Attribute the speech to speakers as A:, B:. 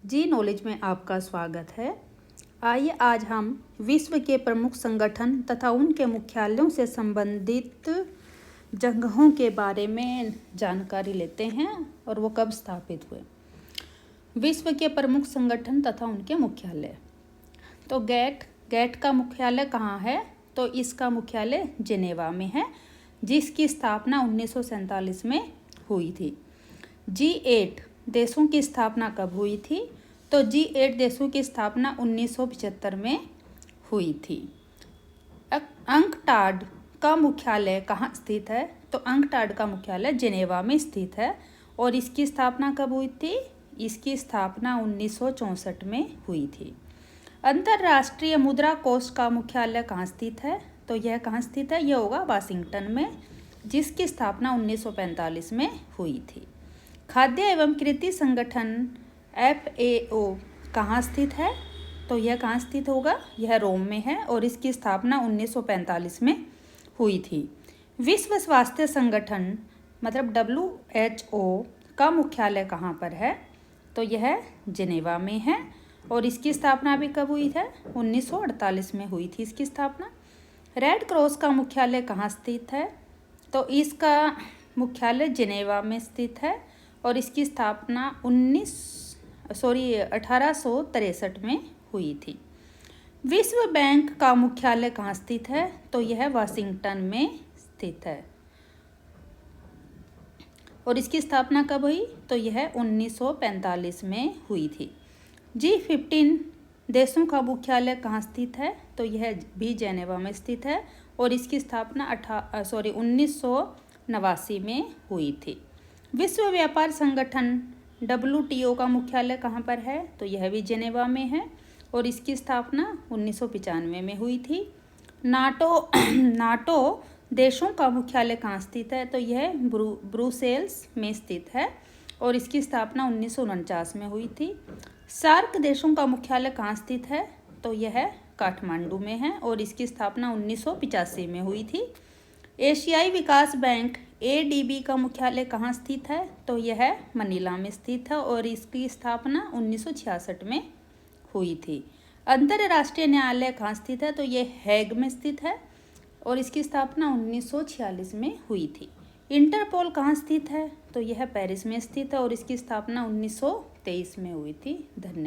A: जी knowledge में आपका स्वागत है। आइए आज हम विश्व के प्रमुख संगठन तथा उनके मुख्यालयों से संबंधित जगहों के बारे में जानकारी लेते हैं और वो कब स्थापित हुए। विश्व के प्रमुख संगठन तथा उनके मुख्यालय। तो गैट का मुख्यालय कहाँ है? तो इसका मुख्यालय जिनेवा में है, जिसकी स्थापना 1947 में हुई थी। G8 देशों की स्थापना कब हुई थी? तो G8 देशों की स्थापना 1975 में हुई थी। अंकटाड का मुख्यालय कहाँ स्थित है? तो अंकटाड का मुख्यालय जिनेवा में स्थित है और इसकी स्थापना कब हुई थी? इसकी स्थापना 1964 में हुई थी। अंतर्राष्ट्रीय मुद्रा कोष का मुख्यालय कहाँ स्थित है? तो यह कहाँ स्थित है? यह होगा वाशिंगटन में, जिसकी स्थापना 1945 में हुई थी। खाद्य एवं कृषि संगठन FAO कहाँ स्थित है? तो यह कहाँ स्थित होगा? यह रोम में है और इसकी स्थापना 1945 में हुई थी। विश्व स्वास्थ्य संगठन मतलब WHO का मुख्यालय कहाँ पर है? तो यह जिनेवा में है और इसकी स्थापना भी कब हुई है? 1948 में हुई थी इसकी स्थापना। रेड क्रॉस का मुख्यालय कहाँ स्थित है? तो इसका मुख्यालय जिनेवा में स्थित है और इसकी स्थापना 1863 में हुई थी। विश्व बैंक का मुख्यालय कहाँ स्थित है? तो यह वाशिंगटन में स्थित है और इसकी स्थापना कब हुई? तो यह 1945 में हुई थी। G15 देशों का मुख्यालय कहाँ स्थित है? तो यह भी जिनेवा में स्थित है और इसकी स्थापना 1989 में हुई थी। विश्व व्यापार संगठन WTO का मुख्यालय कहाँ पर है? तो यह भी जिनेवा में है और इसकी स्थापना 1995 में हुई थी। नाटो देशों का मुख्यालय कहाँ स्थित है? तो यह ब्रुसेल्स में स्थित है और इसकी स्थापना 1949 में हुई थी। सार्क देशों का मुख्यालय कहाँ स्थित है? तो यह काठमांडू में है और इसकी स्थापना 1985 में हुई थी। एशियाई विकास बैंक ADB का मुख्यालय कहाँ स्थित है? तो यह मनीला में स्थित है और इसकी स्थापना 1966 में हुई थी। अंतर्राष्ट्रीय न्यायालय कहाँ स्थित है? तो यह हैग में स्थित है और इसकी स्थापना 1946 में हुई थी। इंटरपोल कहाँ स्थित है? तो यह पेरिस में स्थित है और इसकी स्थापना 1923 में हुई थी। धन्यवाद।